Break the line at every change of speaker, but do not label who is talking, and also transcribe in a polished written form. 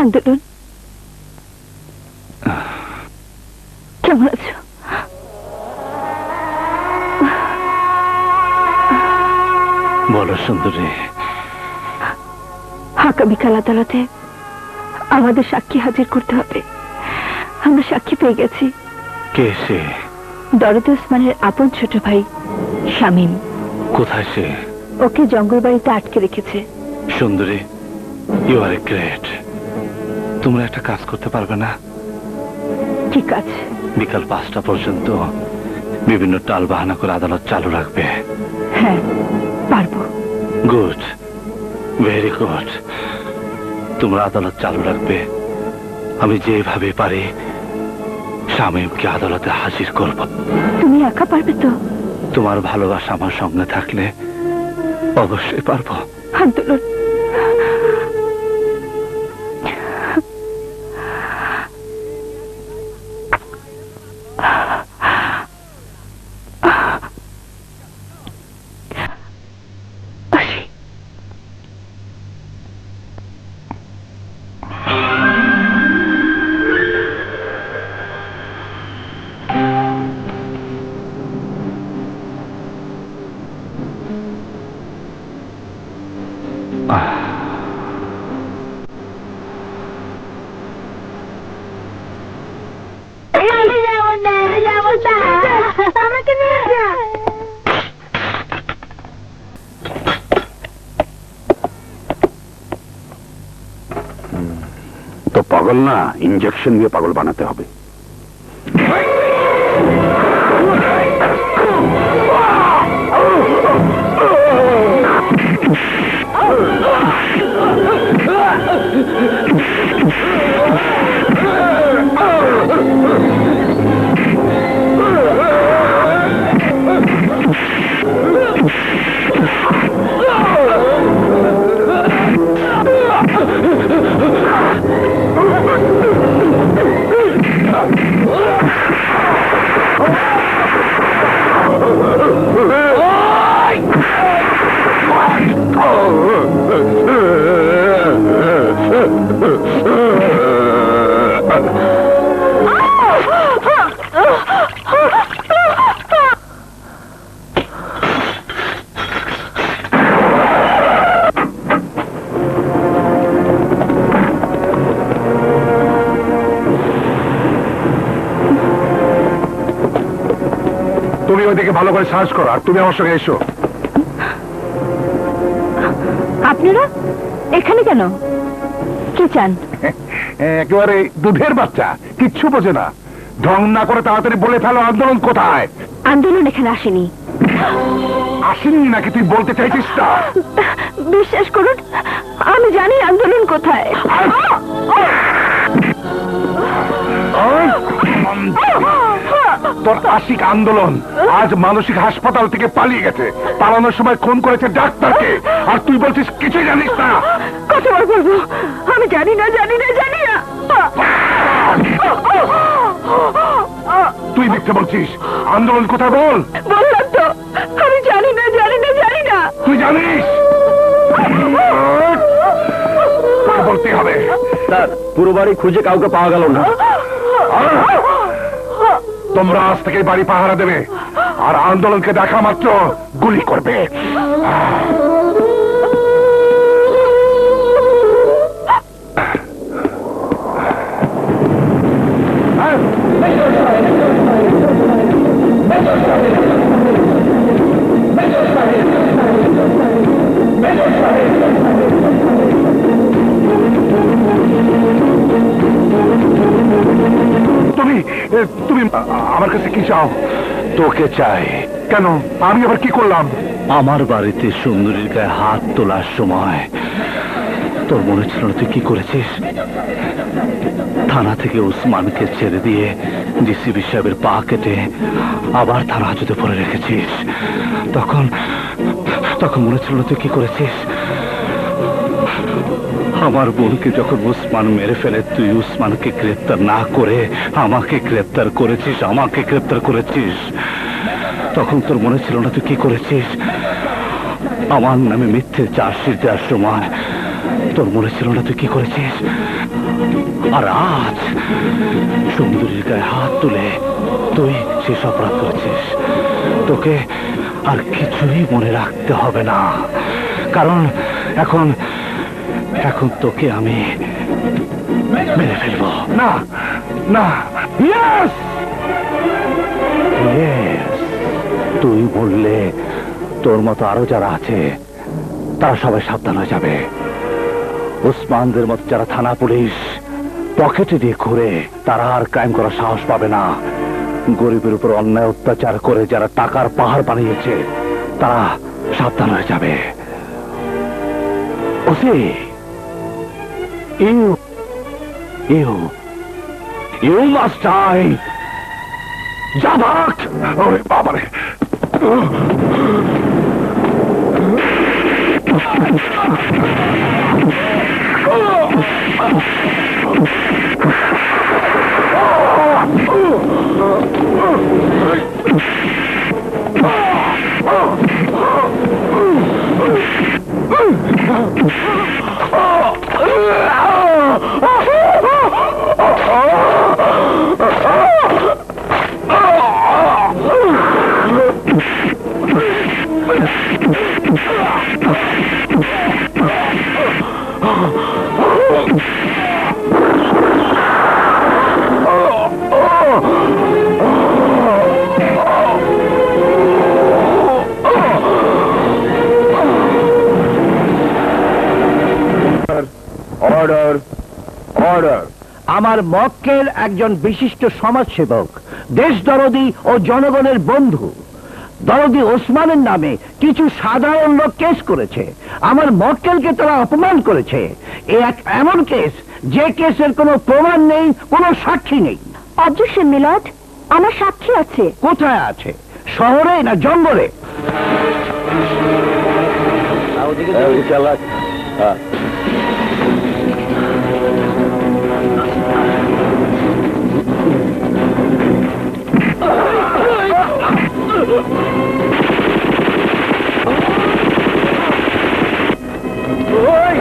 আন্দোলন, কেমন আছো?
বলো সুন্দরী।
আগামীকাল আদালতে আমাদের সাক্ষী হাজির করতে হবে। আমরা সাক্ষী পেয়ে গেছি।
কে সে?
দরদ ওসমানের আপন ছোট ভাই শামীম।
কোথায় সে?
ওকে জঙ্গল বাড়িতে আটকে রেখেছে।
সুন্দরী, ইউ আর এ গ্রেট। তোমরা একটা কাজ করতে পারবে না?
কি কাজ?
বিকাল 5টা পর্যন্ত বিভিন্ন টাল বাহানা করে আদালত চালু রাখবে।
হ্যাঁ, পারবো।
Good, very good. তোমরা আদালত চালু রাখবে। আমি যেভাবে পারি শামীমকে আদালতে হাজির করব।
তুমি একা পারবে তো?
তোমার ভালোবাসা আমার সঙ্গে থাকলে অবশ্যই পারবো।
আন্দোলন, আমাকে নিয়ে যা।
তো পাগল না, ইঞ্জেকশন দিয়ে পাগল বানাতে হবে। তুমি ওইদিকে ভালো করে সার্চ করো, আর তুমি আমার সঙ্গে এসো।
আপনারা এখানে কেন? কি চান?
একেবারে দুধের বাচ্চা, কিচ্ছু বোঝে না। ঢং না করে তাড়াতাড়ি বলে ফেলো আন্দোলন কোথায়।
আন্দোলন এখানে আসেনি।
আসেনি নাকি তুই বলতে চাইছিস না?
বিশ্বাস করুন, আমি জানি আন্দোলন কোথায়।
তোর আশিক আন্দোলন আজ মানসিক হাসপাতাল থেকে পালিয়ে গেছে। পালানোর সময় খুন করেছে ডাক্তারকে, আর তুই বলছিস কিছু জানিস না।
কতবার বলবো আমি জানি না, জানি না, জানি না।
তুই মিথ্যে বলছিস। আন্দোলন কোথায় বল।
বললাম তো আমি জানি না, জানি না, জানি না।
তুই জানিস? বলতে হবে।
স্যার, পুরো বাড়ি খুঁজে কাউকে পাওয়া গেল না।
তোমরা আজ থেকে বাড়ি পাহারা দেবে, আর আন্দোলনকে দেখা মাত্র গুলি করবে। তুমি আমার কাছে কি চাও?
তোকে চাই।
কেন? আমি আবার কি করলাম?
আমার বাড়িতে সুন্দরীর গায়ে হাত তোলার সময় তোর মনে ছিল না তুই কি করেছিস? থানা থেকে ওসমানকে ছেড়ে দিয়ে ডিসিপি সাহেবের পা কেটে আবার থানা হাজতে পরে রেখেছিস। তখন তখন মনে ছিল না তুই কি করেছিস? আমার বোনকে যখন ওসমান মেরে ফেলে তুই ওসমানকে গ্রেপ্তার না করে আমাকে গ্রেপ্তার করেছিস, আমাকে গ্রেপ্তার করেছিস। তখন তোর মনে ছিল না তুই কি করেছিস? আমার নামে মিথ্যে চার্জশিট দেওয়ার সময় তোর মনে ছিল না তুই কি করেছিস? আর আজ সুন্দরীর গায়ে হাত তুলে তুই শেষ অপরাধ করেছিস। তোকে আর কিছুই মনে রাখতে হবে না, কারণ এখন এখন তোকে আমি মেরে ফেলবো।
না না,
Yes! Yes! তুই বললে তোর মতো আরো যারা আছে তারা সবাই সাবধান হয়ে যাবে। ওসমানদের মতো যারা থানা পুলিশ পকেটে দিয়ে ঘুরে তারা আর ক্রাইম করার সাহস পাবে না। গরিবের উপর অন্যায় অত্যাচার করে যারা টাকার পাহাড় বানিয়েছে তারা সাবধান হয়ে যাবে। OC, You must die! Jabak!
ওরে বাবারে,
অর্ডার অর্ডার। আমার মক্কেল একজন বিশিষ্ট সমাজসেবক, দেশদরদী ও জনগণের বন্ধু। দরদী ওসমানের নামে কিছু সাধারণ লোক কেস করেছে। আমার মক্কেলকে তারা অপমান করেছে। এ এক এমন কেস যে কেসের কোনো প্রমাণ নেই, কোনো সাক্ষী নেই।
অবজেকশন মিলট, আমার সাক্ষী আছে।
কোথায় আছে? শহরে না জঙ্গলে? ওই